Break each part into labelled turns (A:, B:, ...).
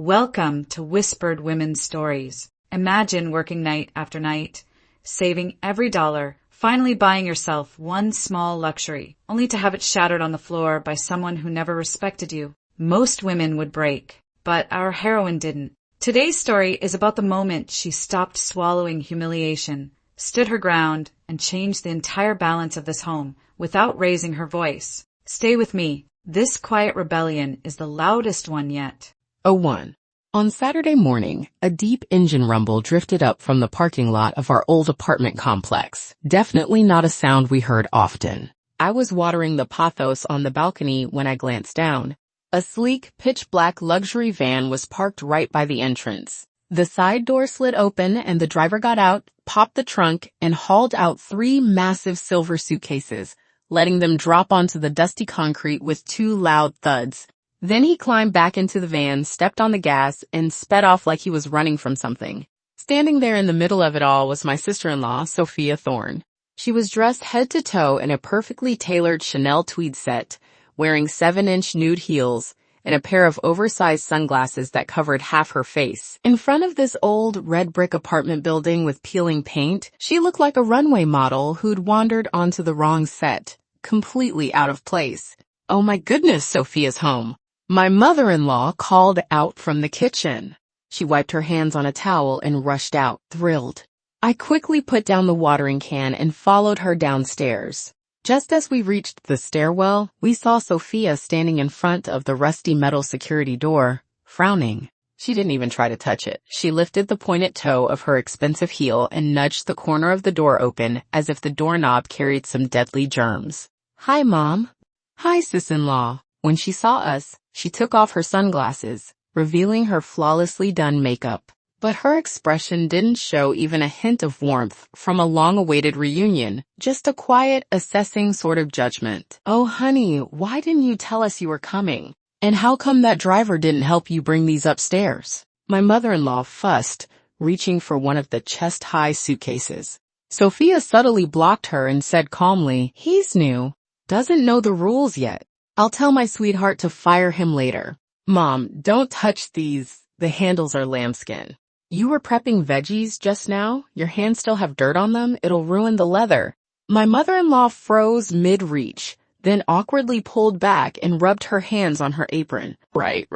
A: Welcome to Whispered Women's Stories. Imagine working night after night, saving every dollar, finally buying yourself one small luxury, only to have it shattered on the floor by someone who never respected you. Most women would break, but our heroine didn't. Today's story is about the moment she stopped swallowing humiliation, stood her ground, and changed the entire balance of this home without raising her voice. Stay with me. This quiet rebellion is the loudest one yet.
B: 01. On Saturday morning, a deep engine rumble drifted up from the parking lot of our old apartment complex. Definitely not a sound we heard often. I was watering the pothos on the balcony when I glanced down. A sleek, pitch-black luxury van was parked right by the entrance. The side door slid open and the driver got out, popped the trunk, and hauled out 3 massive silver suitcases, letting them drop onto the dusty concrete with 2 loud thuds. Then he climbed back into the van, stepped on the gas, and sped off like he was running from something. Standing there in the middle of it all was my sister-in-law, Sophia Thorne. She was dressed head to toe in a perfectly tailored Chanel tweed set, wearing 7-inch nude heels and a pair of oversized sunglasses that covered half her face. In front of this old red brick apartment building with peeling paint, she looked like a runway model who'd wandered onto the wrong set, completely out of place. Oh my goodness, Sophia's home. My mother-in-law called out from the kitchen. She wiped her hands on a towel and rushed out, thrilled. I quickly put down the watering can and followed her downstairs. Just as we reached the stairwell, we saw Sophia standing in front of the rusty metal security door, frowning. She didn't even try to touch it. She lifted the pointed toe of her expensive heel and nudged the corner of the door open as if the doorknob carried some deadly germs. Hi, Mom. Hi, sis-in-law. When she saw us, she took off her sunglasses, revealing her flawlessly done makeup. But her expression didn't show even a hint of warmth from a long-awaited reunion, just a quiet, assessing sort of judgment. Oh, honey, why didn't you tell us you were coming? And how come that driver didn't help you bring these upstairs? My mother-in-law fussed, reaching for one of the chest-high suitcases. Sophia subtly blocked her and said calmly, "He's new. Doesn't know the rules yet. I'll tell my sweetheart to fire him later." Mom, don't touch these. The handles are lambskin. You were prepping veggies just now? Your hands still have dirt on them? It'll ruin the leather. My mother-in-law froze mid-reach, then awkwardly pulled back and rubbed her hands on her apron. Right.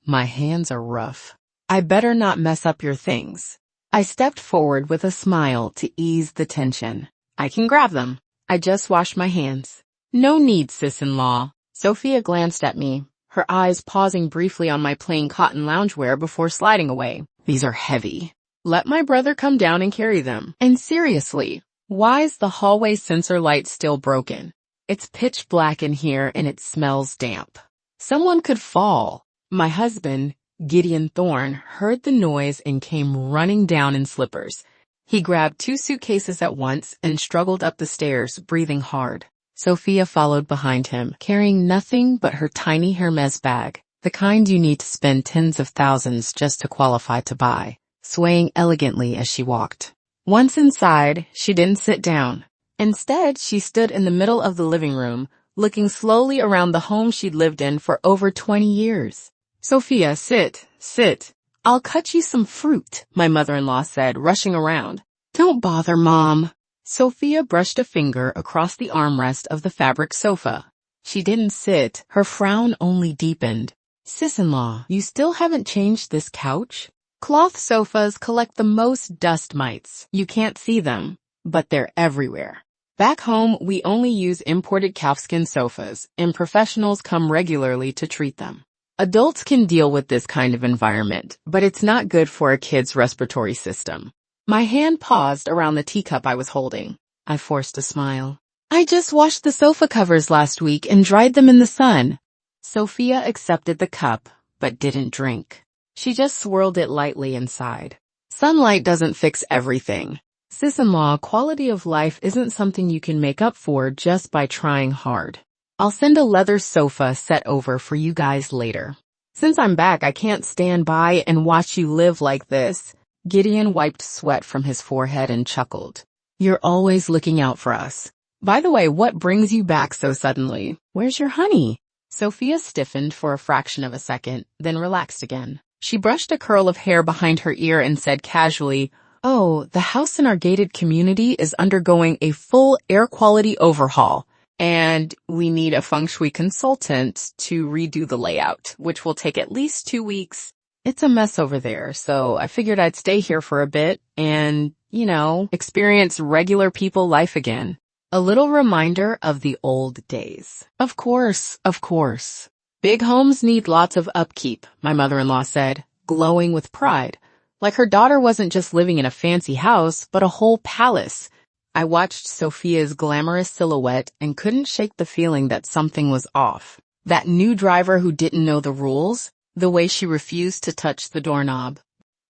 B: My hands are rough. I better not mess up your things. I stepped forward with a smile to ease the tension. I can grab them. I just washed my hands. No need, sis-in-law. Sophia glanced at me, her eyes pausing briefly on my plain cotton loungewear before sliding away. These are heavy. Let my brother come down and carry them. And seriously, why is the hallway sensor light still broken? It's pitch black in here and it smells damp. Someone could fall. My husband, Gideon Thorne, heard the noise and came running down in slippers. He grabbed 2 suitcases at once and struggled up the stairs, breathing hard. Sophia followed behind him, carrying nothing but her tiny Hermes bag, the kind you need to spend tens of thousands just to qualify to buy, swaying elegantly as she walked. Once inside, she didn't sit down. Instead, she stood in the middle of the living room, looking slowly around the home she'd lived in for over 20 years. Sophia, sit. I'll cut you some fruit, my mother-in-law said, rushing around. Don't bother, Mom. Sophia brushed a finger across the armrest of the fabric sofa. She didn't sit. Her frown only deepened. Sis-in-law, you still haven't changed this couch? Cloth sofas collect the most dust mites. You can't see them, but they're everywhere. Back home, we only use imported calfskin sofas, and professionals come regularly to treat them. Adults can deal with this kind of environment, but it's not good for a kid's respiratory system. My hand paused around the teacup I was holding. I forced a smile. I just washed the sofa covers last week and dried them in the sun. Sophia accepted the cup, but didn't drink. She just swirled it lightly and sighed. Sunlight doesn't fix everything. Sis-in-law, quality of life isn't something you can make up for just by trying hard. I'll send a leather sofa set over for you guys later. Since I'm back, I can't stand by and watch you live like this. Gideon wiped sweat from his forehead and chuckled. You're always looking out for us. By the way, what brings you back so suddenly? Where's your honey? Sophia stiffened for a fraction of a second, then relaxed again. She brushed a curl of hair behind her ear and said casually, "Oh, the house in our gated community is undergoing a full air quality overhaul, and we need a feng shui consultant to redo the layout, which will take at least 2 weeks. It's a mess over there, so I figured I'd stay here for a bit and, experience regular people life again." A little reminder of the old days. Of course. Big homes need lots of upkeep, my mother-in-law said, glowing with pride. Like her daughter wasn't just living in a fancy house, but a whole palace. I watched Sophia's glamorous silhouette and couldn't shake the feeling that something was off. That new driver who didn't know the rules, the way she refused to touch the doorknob.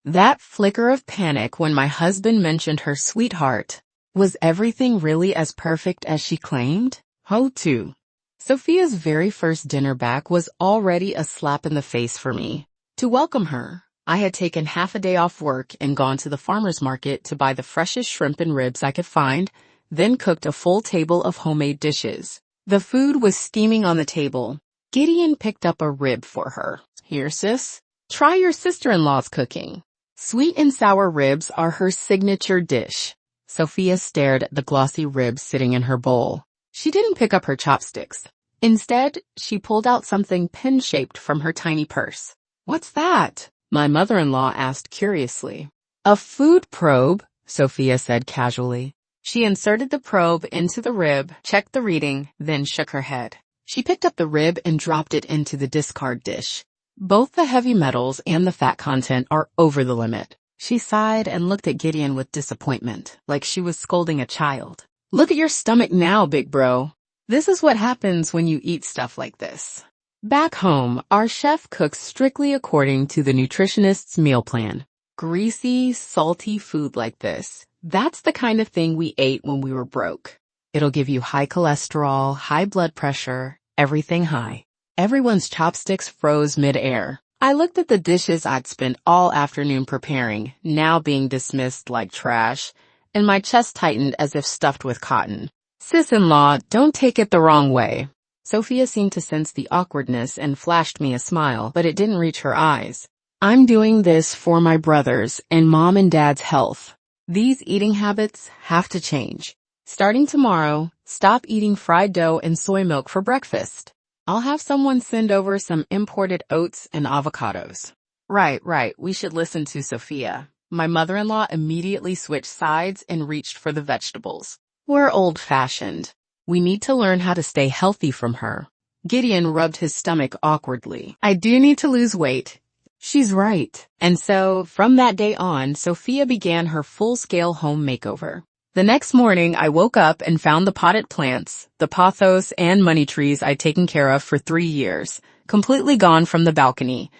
B: That flicker of panic when my husband mentioned her sweetheart. Was everything really as perfect as she claimed? How to? Sophia's very first dinner back was already a slap in the face for me. To welcome her, I had taken half a day off work and gone to the farmer's market to buy the freshest shrimp and ribs I could find, then cooked a full table of homemade dishes. The food was steaming on the table. Gideon picked up a rib for her. "Here, sis. Try your sister-in-law's cooking." Sweet and sour ribs are her signature dish. Sophia stared at the glossy ribs sitting in her bowl. She didn't pick up her chopsticks. Instead, she pulled out something pin-shaped from her tiny purse. "What's that?" my mother-in-law asked curiously. "A food probe," Sophia said casually. She inserted the probe into the rib, checked the reading, then shook her head. She picked up the rib and dropped it into the discard dish. "Both the heavy metals and the fat content are over the limit." She sighed and looked at Gideon with disappointment, like she was scolding a child. "Look at your stomach now, big bro. This is what happens when you eat stuff like this." Back home, our chef cooks strictly according to the nutritionist's meal plan. Greasy, salty food like this. That's the kind of thing we ate when we were broke. It'll give you high cholesterol, high blood pressure, everything high. Everyone's chopsticks froze mid-air. I looked at the dishes I'd spent all afternoon preparing, now being dismissed like trash, and my chest tightened as if stuffed with cotton. "Sis-in-law, don't take it the wrong way." Sophia seemed to sense the awkwardness and flashed me a smile, but it didn't reach her eyes. "I'm doing this for my brothers and mom and dad's health. These eating habits have to change. Starting tomorrow, stop eating fried dough and soy milk for breakfast. I'll have someone send over some imported oats and avocados." Right, we should listen to Sophia. My mother-in-law immediately switched sides and reached for the vegetables. We're old-fashioned. We need to learn how to stay healthy from her. Gideon rubbed his stomach awkwardly. "I do need to lose weight." She's right. And so, from that day on, Sophia began her full-scale home makeover. The next morning, I woke up and found the potted plants, the pothos and money trees I'd taken care of for 3 years, completely gone from the balcony.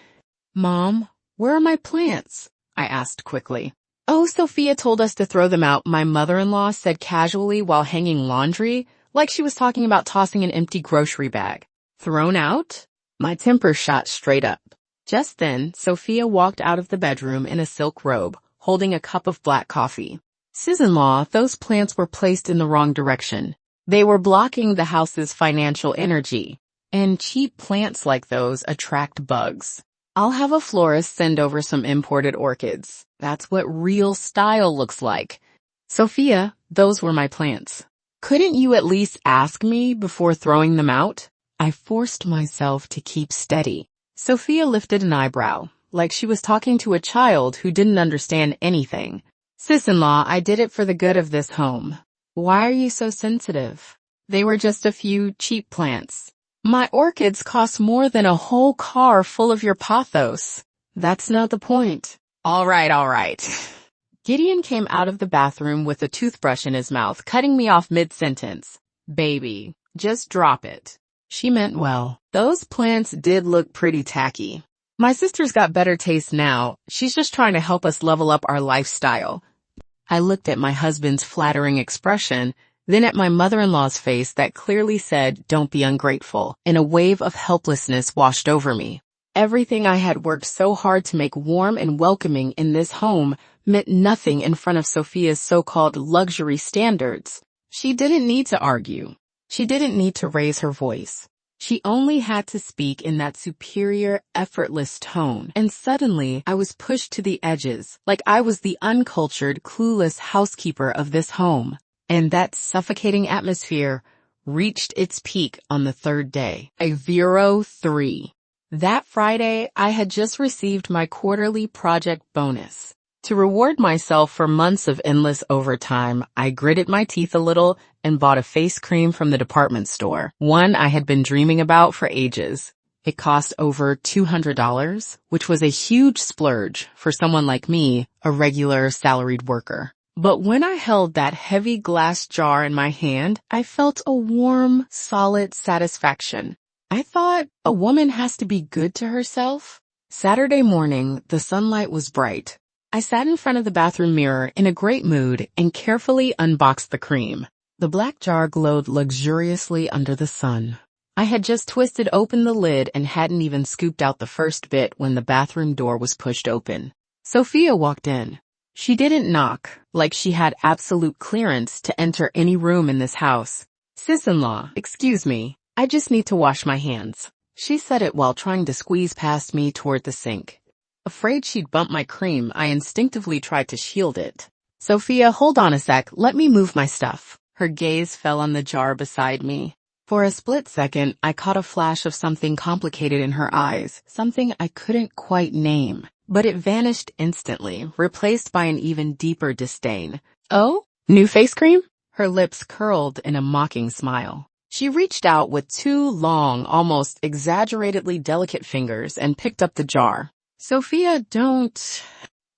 B: "Mom, where are my plants?" I asked quickly. "Oh, Sophia told us to throw them out," my mother-in-law said casually while hanging laundry, like she was talking about tossing an empty grocery bag. "Thrown out?" My temper shot straight up. Just then, Sophia walked out of the bedroom in a silk robe, holding a cup of black coffee. "Sis-in-law, those plants were placed in the wrong direction. They were blocking the house's financial energy. And cheap plants like those attract bugs. I'll have a florist send over some imported orchids. That's what real style looks like." "Sophia, those were my plants. Couldn't you at least ask me before throwing them out?" I forced myself to keep steady. Sophia lifted an eyebrow, like she was talking to a child who didn't understand anything. "Sis-in-law, I did it for the good of this home." "Why are you so sensitive? They were just a few cheap plants." "My orchids cost more than a whole car full of your pothos." "That's not the point." All right. Gideon came out of the bathroom with a toothbrush in his mouth, cutting me off mid-sentence. "Baby, just drop it." She meant well. Those plants did look pretty tacky. My sister's got better taste now. She's just trying to help us level up our lifestyle. I looked at my husband's flattering expression, then at my mother-in-law's face that clearly said, "Don't be ungrateful," and a wave of helplessness washed over me. Everything I had worked so hard to make warm and welcoming in this home meant nothing in front of Sophia's so-called luxury standards. She didn't need to argue. She didn't need to raise her voice. She only had to speak in that superior, effortless tone, and suddenly I was pushed to the edges, like I was the uncultured, clueless housekeeper of this home. And that suffocating atmosphere reached its peak on the third day. A 0-3. That Friday, I had just received my quarterly project bonus. To reward myself for months of endless overtime, I gritted my teeth a little and bought a face cream from the department store, one I had been dreaming about for ages. It cost over $200, which was a huge splurge for someone like me, a regular salaried worker. But when I held that heavy glass jar in my hand, I felt a warm, solid satisfaction. I thought, a woman has to be good to herself. Saturday morning, the sunlight was bright. I sat in front of the bathroom mirror in a great mood and carefully unboxed the cream. The black jar glowed luxuriously under the sun. I had just twisted open the lid and hadn't even scooped out the first bit when the bathroom door was pushed open. Sophia walked in. She didn't knock, like she had absolute clearance to enter any room in this house. "Sis-in-law, excuse me, I just need to wash my hands." She said it while trying to squeeze past me toward the sink. Afraid she'd bump my cream, I instinctively tried to shield it. "Sophia, hold on a sec, let me move my stuff." Her gaze fell on the jar beside me. For a split second, I caught a flash of something complicated in her eyes, something I couldn't quite name. But it vanished instantly, replaced by an even deeper disdain. "Oh? New face cream?" Her lips curled in a mocking smile. She reached out with two long, almost exaggeratedly delicate fingers and picked up the jar. "Sophia, don't..."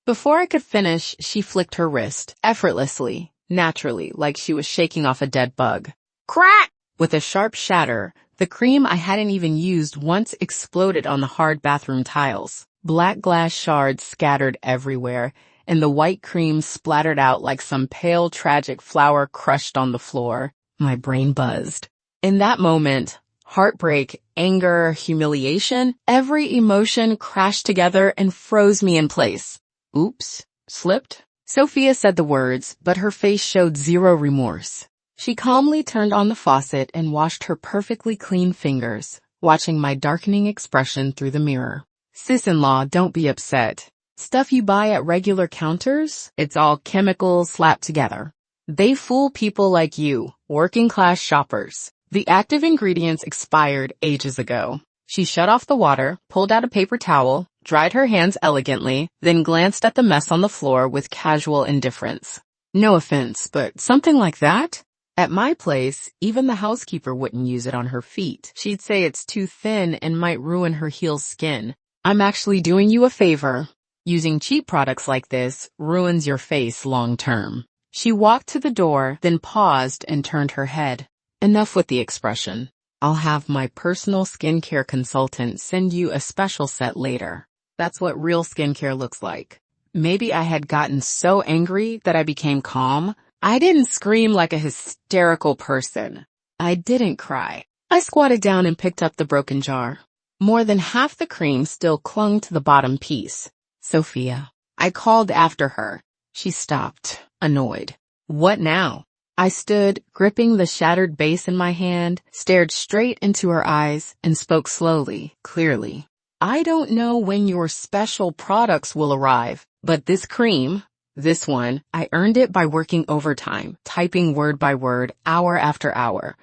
B: Before I could finish, she flicked her wrist, effortlessly, naturally, like she was shaking off a dead bug. Crack! With a sharp shatter, the cream I hadn't even used once exploded on the hard bathroom tiles. Black glass shards scattered everywhere, and the white cream splattered out like some pale, tragic flower crushed on the floor. My brain buzzed. In that moment, heartbreak, anger, humiliation, every emotion crashed together and froze me in place. "Oops, slipped?" Sophia said the words, but her face showed zero remorse. She calmly turned on the faucet and washed her perfectly clean fingers, watching my darkening expression through the mirror. "Sis-in-law, don't be upset. Stuff you buy at regular counters, it's all chemicals slapped together. They fool people like you, working-class shoppers. The active ingredients expired ages ago." She shut off the water, pulled out a paper towel, dried her hands elegantly, then glanced at the mess on the floor with casual indifference. "No offense, but something like that? At my place, even the housekeeper wouldn't use it on her feet. She'd say it's too thin and might ruin her heel skin. I'm actually doing you a favor. Using cheap products like this ruins your face long term." She walked to the door, then paused and turned her head. "Enough with the expression. I'll have my personal skincare consultant send you a special set later." That's what real skincare looks like. Maybe I had gotten so angry that I became calm. I didn't scream like a hysterical person. I didn't cry. I squatted down and picked up the broken jar. More than half the cream still clung to the bottom piece. "Sophia." I called after her. She stopped, annoyed. "What now?" I stood, gripping the shattered base in my hand, stared straight into her eyes, and spoke slowly, clearly. "I don't know when your special products will arrive, but this cream, this one, I earned it by working overtime, typing word by word, hour after hour.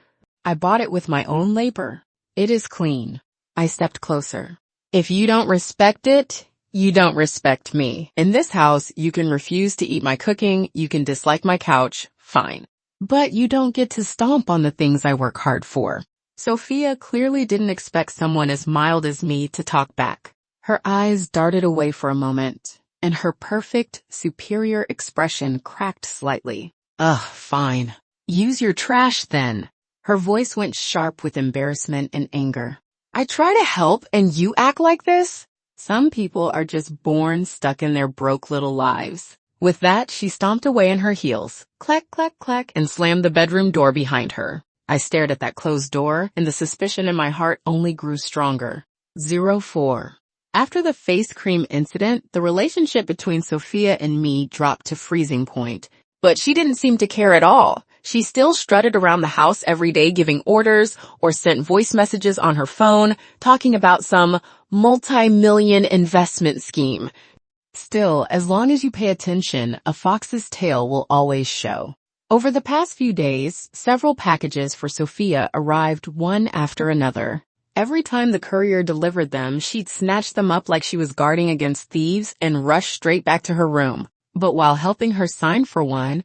B: I bought it with my own labor. It is clean." I stepped closer. "If you don't respect it, you don't respect me. In this house, you can refuse to eat my cooking, you can dislike my couch, fine. But you don't get to stomp on the things I work hard for." Sophia clearly didn't expect someone as mild as me to talk back. Her eyes darted away for a moment, and her perfect, superior expression cracked slightly. "Ugh, fine. Use your trash then." Her voice went sharp with embarrassment and anger. "I try to help and you act like this? Some people are just born stuck in their broke little lives." With that, she stomped away in her heels, clack, clack, clack, and slammed the bedroom door behind her. I stared at that closed door, and the suspicion in my heart only grew stronger. 0-4. After the face cream incident, the relationship between Sophia and me dropped to freezing point. But she didn't seem to care at all. She still strutted around the house every day giving orders or sent voice messages on her phone talking about some multi-million investment scheme. Still, as long as you pay attention, a fox's tail will always show. Over the past few days, several packages for Sophia arrived one after another. Every time the courier delivered them, she'd snatch them up like she was guarding against thieves and rush straight back to her room. But while helping her sign for one,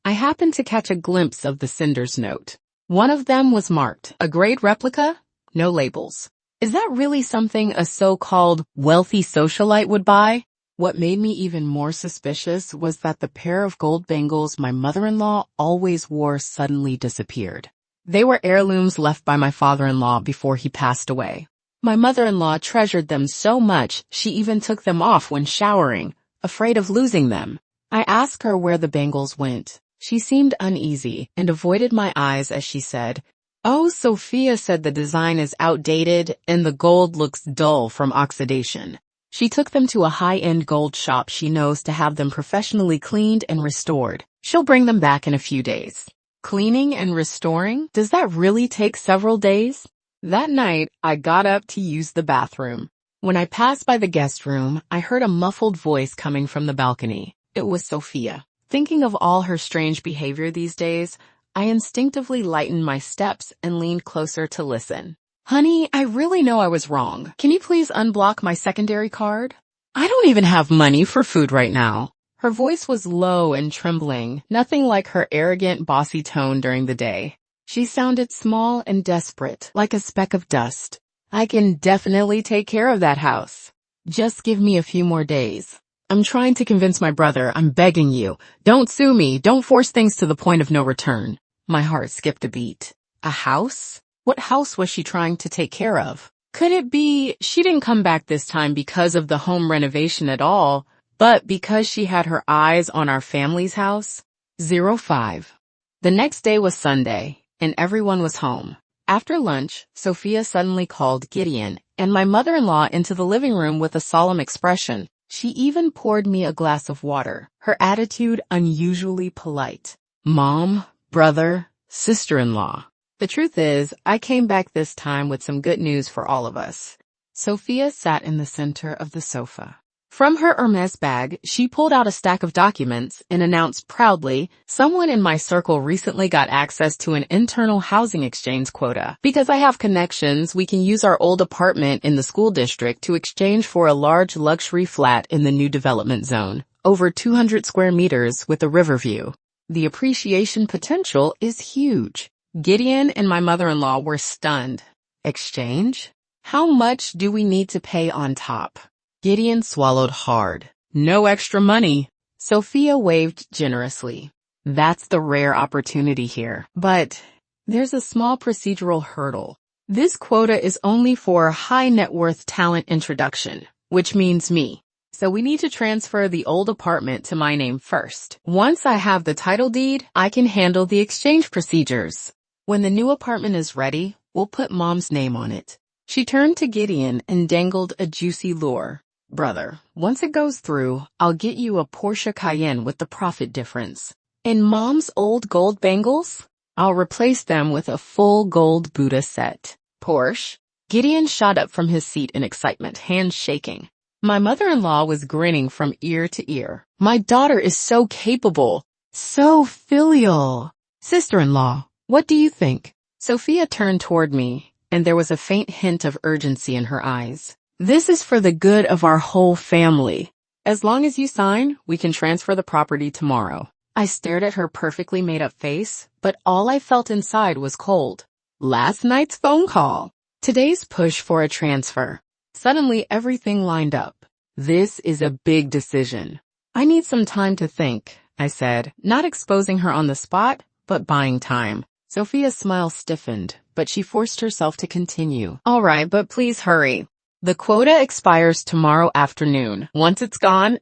B: I happened to catch a glimpse of the sender's note. One of them was marked, a grade replica, no labels. Is that really something a so-called wealthy socialite would buy? What made me even more suspicious was that the pair of gold bangles my mother-in-law always wore suddenly disappeared. They were heirlooms left by my father-in-law before he passed away. My mother-in-law treasured them so much she even took them off when showering, afraid of losing them. I asked her where the bangles went. She seemed uneasy and avoided my eyes as she said, "Oh, Sophia said the design is outdated and the gold looks dull from oxidation. She took them to a high-end gold shop she knows to have them professionally cleaned and restored. She'll bring them back in a few days." Cleaning and restoring? Does that really take several days? That night, I got up to use the bathroom. When I passed by the guest room, I heard a muffled voice coming from the balcony. It was Sophia. Thinking of all her strange behavior these days, I instinctively lightened my steps and leaned closer to listen. "Honey, I really know I was wrong. Can you please unblock my secondary card? I don't even have money for food right now." Her voice was low and trembling, nothing like her arrogant, bossy tone during the day. She sounded small and desperate, like a speck of dust. "I can definitely take care of that house. Just give me a few more days. I'm trying to convince my brother. I'm begging you. Don't sue me. Don't force things to the point of no return." My heart skipped a beat. A house? What house was she trying to take care of? Could it be she didn't come back this time because of the home renovation at all, but because she had her eyes on our family's house? 05. The next day was Sunday, and everyone was home. After lunch, Sophia suddenly called Gideon and my mother-in-law into the living room with a solemn expression. She even poured me a glass of water, her attitude unusually polite. Mom, brother, sister-in-law. The truth is, I came back this time with some good news for all of us. Sophia sat in the center of the sofa. From her Hermes bag, she pulled out a stack of documents and announced proudly, "Someone in my circle recently got access to an internal housing exchange quota. Because I have connections, we can use our old apartment in the school district to exchange for a large luxury flat in the new development zone, over 200 square meters with a river view. The appreciation potential is huge." Gideon and my mother-in-law were stunned. Exchange? How much do we need to pay on top? Gideon swallowed hard. No extra money. Sophia waved generously. That's the rare opportunity here. But there's a small procedural hurdle. This quota is only for high net worth talent introduction, which means me. So we need to transfer the old apartment to my name first. Once I have the title deed, I can handle the exchange procedures. When the new apartment is ready, we'll put Mom's name on it. She turned to Gideon and dangled a juicy lure. "Brother, once it goes through, I'll get you a Porsche Cayenne with the profit difference. And Mom's old gold bangles? I'll replace them with a full gold Buddha set." Porsche? Gideon shot up from his seat in excitement, hands shaking. My mother-in-law was grinning from ear to ear. "My daughter is so capable, so filial." "Sister-in-law, what do you think?" Sophia turned toward me, and there was a faint hint of urgency in her eyes. "This is for the good of our whole family. As long as you sign, we can transfer the property tomorrow." I stared at her perfectly made-up face, but all I felt inside was cold. Last night's phone call. Today's push for a transfer. Suddenly everything lined up. This is a big decision. "I need some time to think," I said, not exposing her on the spot, but buying time. Sophia's smile stiffened, but she forced herself to continue. "All right, but please hurry. The quota expires tomorrow afternoon. Once it's gone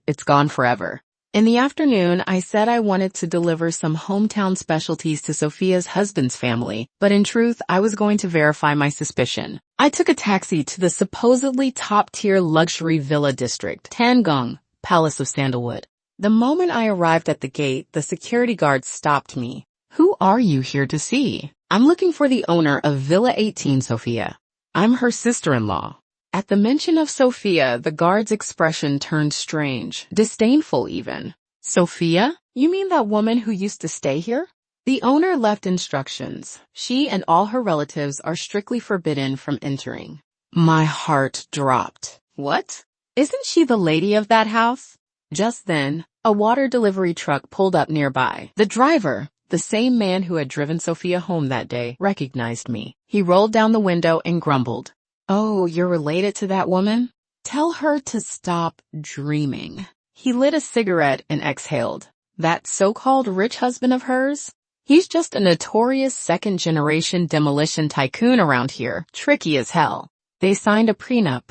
B: forever." In the afternoon, I said I wanted to deliver some hometown specialties to Sophia's husband's family, but in truth, I was going to verify my suspicion. I took a taxi to the supposedly top-tier luxury villa district, Tangong, Palace of Sandalwood. The moment I arrived at the gate, the security guard stopped me. Who are you here to see? I'm looking for the owner of Villa 18, Sophia. I'm her sister-in-law. At the mention of Sophia, the guard's expression turned strange, disdainful even. Sophia? You mean that woman who used to stay here? The owner left instructions. She and all her relatives are strictly forbidden from entering. My heart dropped. What? Isn't she the lady of that house? Just then, a water delivery truck pulled up nearby. The driver, the same man who had driven Sophia home that day, recognized me. He rolled down the window and grumbled. Oh, you're related to that woman? Tell her to stop dreaming. He lit a cigarette and exhaled. That so-called rich husband of hers? He's just a notorious second-generation demolition tycoon around here, tricky as hell. They signed a prenup.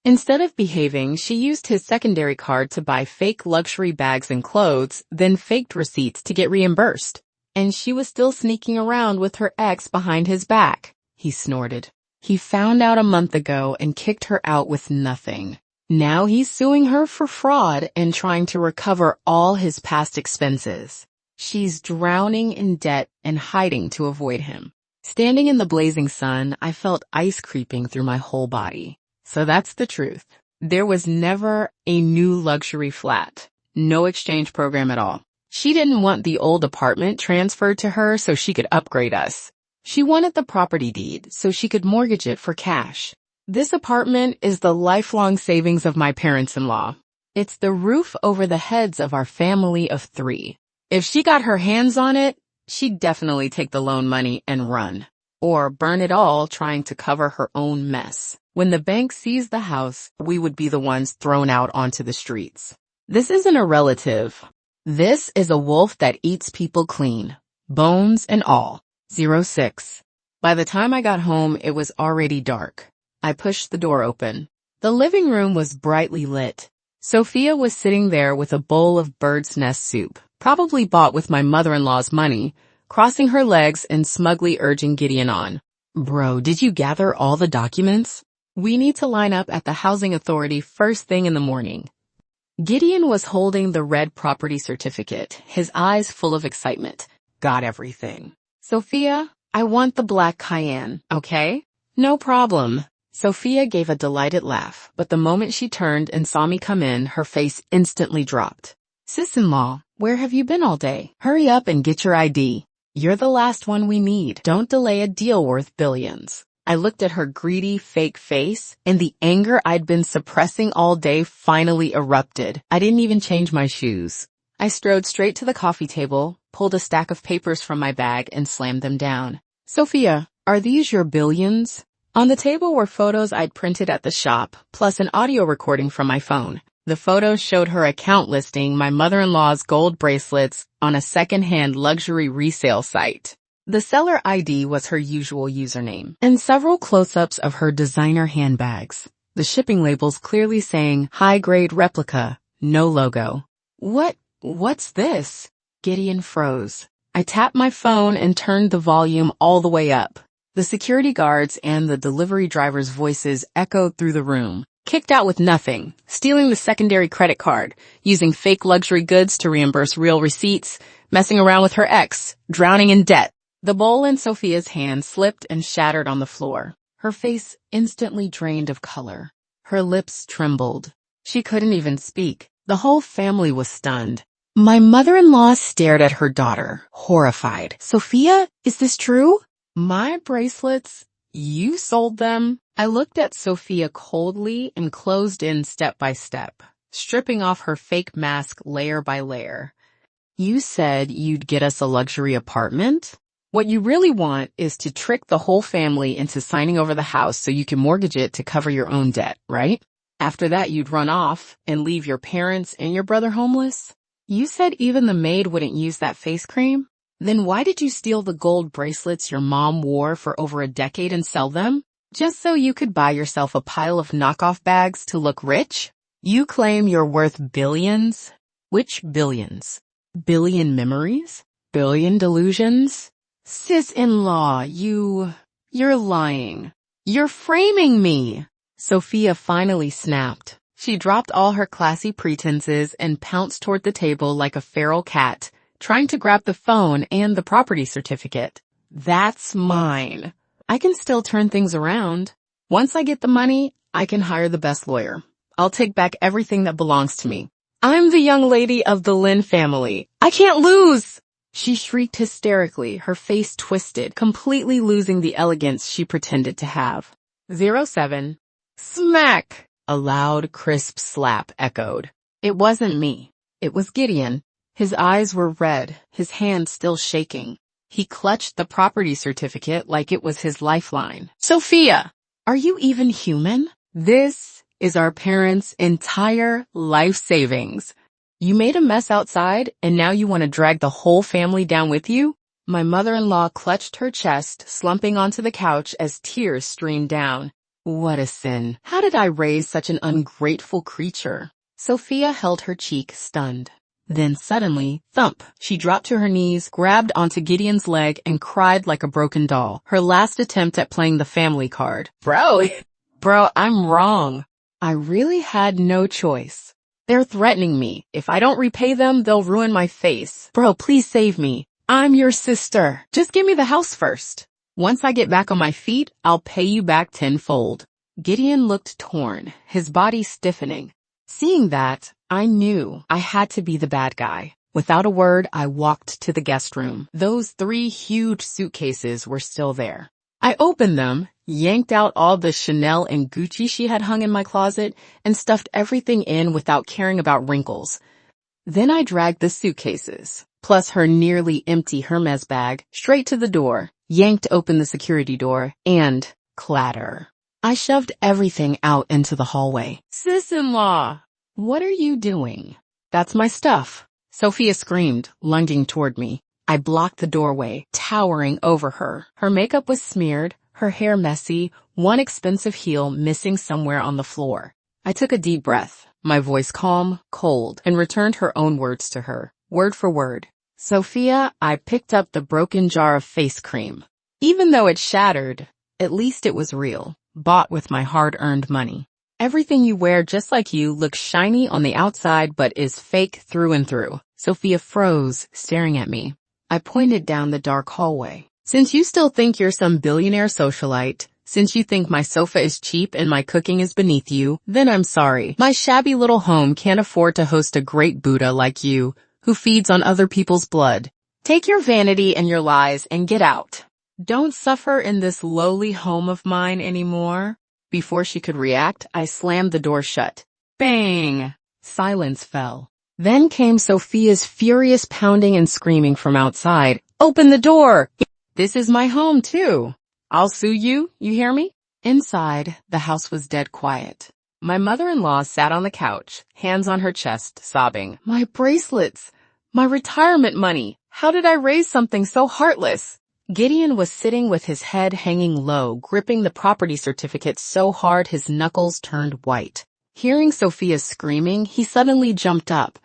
B: Instead of behaving, she used his secondary card to buy fake luxury bags and clothes, then faked receipts to get reimbursed. And she was still sneaking around with her ex behind his back. He snorted. He found out a month ago and kicked her out with nothing. Now he's suing her for fraud and trying to recover all his past expenses. She's drowning in debt and hiding to avoid him. Standing in the blazing sun, I felt ice creeping through my whole body. So that's the truth. There was never a new luxury flat. No exchange program at all. She didn't want the old apartment transferred to her so she could upgrade us. She wanted the property deed so she could mortgage it for cash. This apartment is the lifelong savings of my parents-in-law. It's the roof over the heads of our family of 3. If she got her hands on it, she'd definitely take the loan money and run. Or burn it all trying to cover her own mess. When the bank seized the house, we would be the ones thrown out onto the streets. This isn't a relative. This is a wolf that eats people clean, bones and all. 06. By the time I got home, it was already dark. I pushed the door open. The living room was brightly lit. Sophia was sitting there with a bowl of bird's nest soup, probably bought with my mother-in-law's money, crossing her legs and smugly urging Gideon on. Bro, did you gather all the documents? We need to line up at the housing authority first thing in the morning. Gideon was holding the red property certificate, his eyes full of excitement. Got everything. Sophia, I want the black Cayenne, okay? No problem. Sophia gave a delighted laugh, but the moment she turned and saw me come in, her face instantly dropped. Sis-in-law, where have you been all day? Hurry up and get your ID. You're the last one we need. Don't delay a deal worth billions. I looked at her greedy, fake face, and the anger I'd been suppressing all day finally erupted. I didn't even change my shoes. I strode straight to the coffee table, pulled a stack of papers from my bag, and slammed them down. Sophia, are these your billions? On the table were photos I'd printed at the shop, plus an audio recording from my phone. The photos showed her account listing my mother-in-law's gold bracelets on a second-hand luxury resale site. The seller ID was her usual username, and several close-ups of her designer handbags. The shipping labels clearly saying high-grade replica, no logo. What's this? Gideon froze. I tapped my phone and turned the volume all the way up. The security guards and the delivery driver's voices echoed through the room. Kicked out with nothing, stealing the secondary credit card, using fake luxury goods to reimburse real receipts, messing around with her ex, drowning in debt. The bowl in Sophia's hand slipped and shattered on the floor. Her face instantly drained of color. Her lips trembled. She couldn't even speak. The whole family was stunned. My mother-in-law stared at her daughter, horrified. Sophia, is this true? My bracelets? You sold them? I looked at Sophia coldly and closed in step by step, stripping off her fake mask layer by layer. You said you'd get us a luxury apartment? What you really want is to trick the whole family into signing over the house so you can mortgage it to cover your own debt, right? After that, you'd run off and leave your parents and your brother homeless? You said even the maid wouldn't use that face cream? Then why did you steal the gold bracelets your mom wore for over a decade and sell them? Just so you could buy yourself a pile of knockoff bags to look rich? You claim you're worth billions? Which billions? Billion memories? Billion delusions? Sis-in-law, you're lying. You're framing me. Sophia finally snapped. She dropped all her classy pretenses and pounced toward the table like a feral cat, trying to grab the phone and the property certificate. That's mine. I can still turn things around. Once I get the money, I can hire the best lawyer. I'll take back everything that belongs to me. I'm the young lady of the Lin family. I can't lose! She shrieked hysterically, her face twisted, completely losing the elegance she pretended to have. 07. Smack! A loud, crisp slap echoed. It wasn't me. It was Gideon. His eyes were red, his hand still shaking. He clutched the property certificate like it was his lifeline. Sophia! Are you even human? This is our parents' entire life savings. You made a mess outside, and now you want to drag the whole family down with you? My mother-in-law clutched her chest, slumping onto the couch as tears streamed down. What a sin. How did I raise such an ungrateful creature? Sophia held her cheek, stunned. Then suddenly, thump, she dropped to her knees, grabbed onto Gideon's leg, and cried like a broken doll. Her last attempt at playing the family card. Bro, I'm wrong. I really had no choice. They're threatening me. If I don't repay them, they'll ruin my face. Bro, please save me. I'm your sister. Just give me the house first. Once I get back on my feet, I'll pay you back tenfold. Gideon looked torn, his body stiffening. Seeing that, I knew I had to be the bad guy. Without a word, I walked to the guest room. Those 3 huge suitcases were still there. I opened them, yanked out all the Chanel and Gucci she had hung in my closet, and stuffed everything in without caring about wrinkles. Then I dragged the suitcases, plus her nearly empty Hermes bag, straight to the door, yanked open the security door, and clatter. I shoved everything out into the hallway. Sis-in-law, what are you doing? That's my stuff. Sophia screamed, lunging toward me. I blocked the doorway, towering over her. Her makeup was smeared, her hair messy, one expensive heel missing somewhere on the floor. I took a deep breath, my voice calm, cold, and returned her own words to her, word for word. Sophia, I picked up the broken jar of face cream. Even though it shattered, at least it was real, bought with my hard-earned money. Everything you wear just like you looks shiny on the outside but is fake through and through. Sophia froze, staring at me. I pointed down the dark hallway. Since you still think you're some billionaire socialite, since you think my sofa is cheap and my cooking is beneath you, then I'm sorry. My shabby little home can't afford to host a great Buddha like you, who feeds on other people's blood. Take your vanity and your lies and get out. Don't suffer in this lowly home of mine anymore. Before she could react, I slammed the door shut. Bang! Silence fell. Then came Sophia's furious pounding and screaming from outside. Open the door! This is my home, too. I'll sue you, you hear me? Inside, the house was dead quiet. My mother-in-law sat on the couch, hands on her chest, sobbing. My bracelets! My retirement money! How did I raise something so heartless? Gideon was sitting with his head hanging low, gripping the property certificate so hard his knuckles turned white. Hearing Sophia screaming, he suddenly jumped up.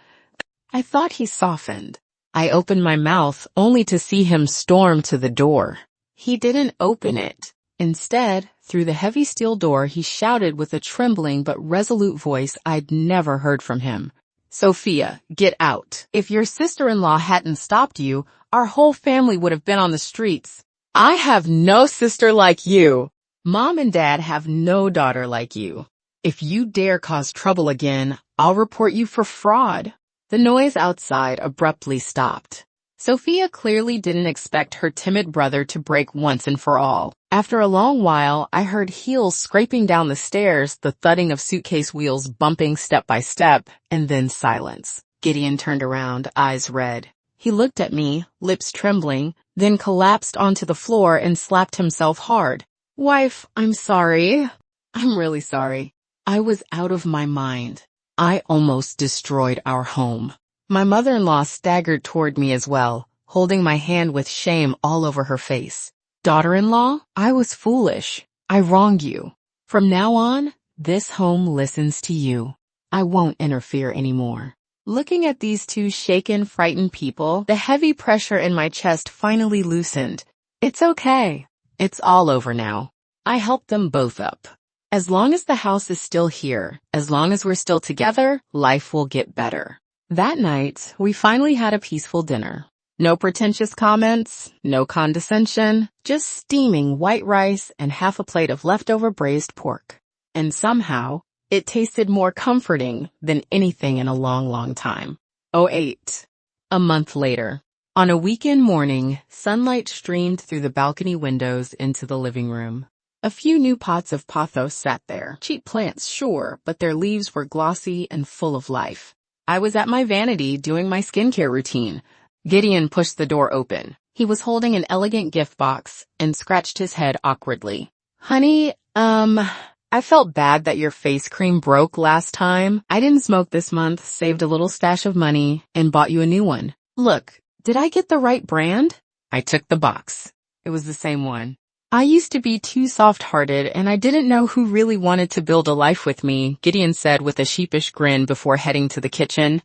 B: I thought he softened. I opened my mouth only to see him storm to the door. He didn't open it. Instead, through the heavy steel door, he shouted with a trembling but resolute voice I'd never heard from him. Sophia, get out. If your sister-in-law hadn't stopped you, our whole family would have been on the streets. I have no sister like you. Mom and Dad have no daughter like you. If you dare cause trouble again, I'll report you for fraud. The noise outside abruptly stopped. Sophia clearly didn't expect her timid brother to break once and for all. After a long while, I heard heels scraping down the stairs, the thudding of suitcase wheels bumping step by step, and then silence. Gideon turned around, eyes red. He looked at me, lips trembling, then collapsed onto the floor and slapped himself hard. Wife, I'm sorry. I'm really sorry. I was out of my mind. I almost destroyed our home. My mother-in-law staggered toward me as well, holding my hand with shame all over her face. Daughter-in-law, I was foolish. I wronged you. From now on, this home listens to you. I won't interfere anymore. Looking at these 2 shaken, frightened people, the heavy pressure in my chest finally loosened. It's okay. It's all over now. I helped them both up. As long as the house is still here, as long as we're still together, life will get better. That night, we finally had a peaceful dinner. No pretentious comments, no condescension, just steaming white rice and half a plate of leftover braised pork. And somehow, it tasted more comforting than anything in a long, long time. 08. A month later. On a weekend morning, sunlight streamed through the balcony windows into the living room. A few new pots of pothos sat there. Cheap plants, sure, but their leaves were glossy and full of life. I was at my vanity doing my skincare routine. Gideon pushed the door open. He was holding an elegant gift box and scratched his head awkwardly. Honey, I felt bad that your face cream broke last time. I didn't smoke this month, saved a little stash of money, and bought you a new one. Look, did I get the right brand? I took the box. It was the same one. I used to be too soft-hearted and I didn't know who really wanted to build a life with me, Gideon said with a sheepish grin before heading to the kitchen.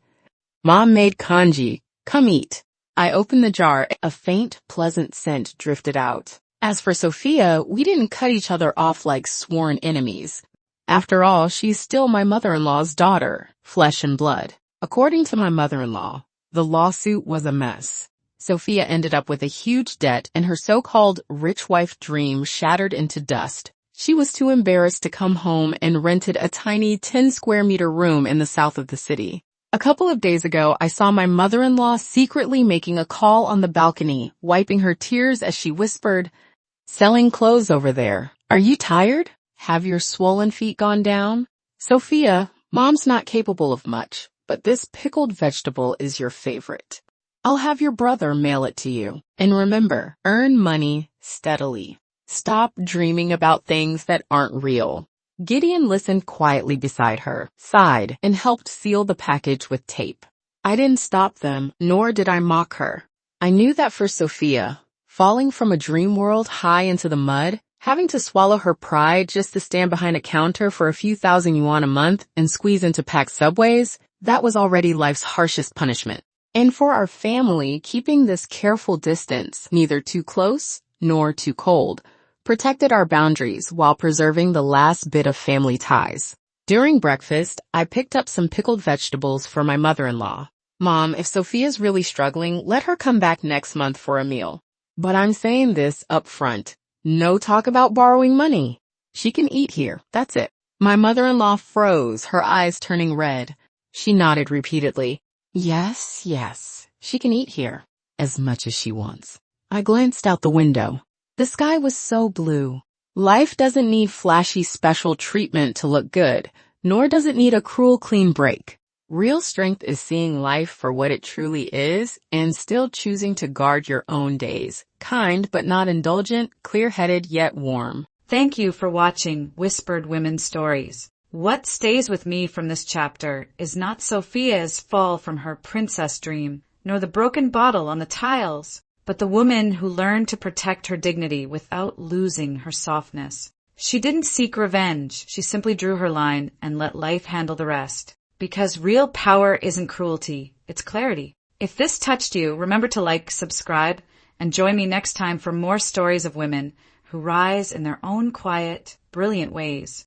B: Mom made congee. Come eat. I opened the jar. A faint, pleasant scent drifted out. As for Sophia, we didn't cut each other off like sworn enemies. After all, she's still my mother-in-law's daughter, flesh and blood. According to my mother-in-law, the lawsuit was a mess. Sophia ended up with a huge debt and her so-called rich wife dream shattered into dust. She was too embarrassed to come home and rented a tiny 10-square-meter room in the south of the city. A couple of days ago, I saw my mother-in-law secretly making a call on the balcony, wiping her tears as she whispered, "Selling clothes over there. Are you tired? Have your swollen feet gone down?" Sophia, Mom's not capable of much, but this pickled vegetable is your favorite. I'll have your brother mail it to you. And remember, earn money steadily. Stop dreaming about things that aren't real. Gideon listened quietly beside her, sighed, and helped seal the package with tape. I didn't stop them, nor did I mock her. I knew that for Sophia, falling from a dream world high into the mud, having to swallow her pride just to stand behind a counter for a few thousand yuan a month and squeeze into packed subways, that was already life's harshest punishment. And for our family, keeping this careful distance, neither too close nor too cold, protected our boundaries while preserving the last bit of family ties. During breakfast, I picked up some pickled vegetables for my mother-in-law. Mom, if Sophia's really struggling, let her come back next month for a meal. But I'm saying this up front. No talk about borrowing money. She can eat here, that's it. My mother-in-law froze, her eyes turning red. She nodded repeatedly. Yes, she can eat here, as much as she wants. I glanced out the window. The sky was so blue. Life doesn't need flashy special treatment to look good, nor does it need a cruel clean break. Real strength is seeing life for what it truly is and still choosing to guard your own days. Kind but not indulgent, clear-headed yet warm.
A: Thank you for watching Whispered Women's Stories. What stays with me from this chapter is not Sophia's fall from her princess dream, nor the broken bottle on the tiles, but the woman who learned to protect her dignity without losing her softness. She didn't seek revenge, she simply drew her line and let life handle the rest. Because real power isn't cruelty, it's clarity. If this touched you, remember to like, subscribe, and join me next time for more stories of women who rise in their own quiet, brilliant ways.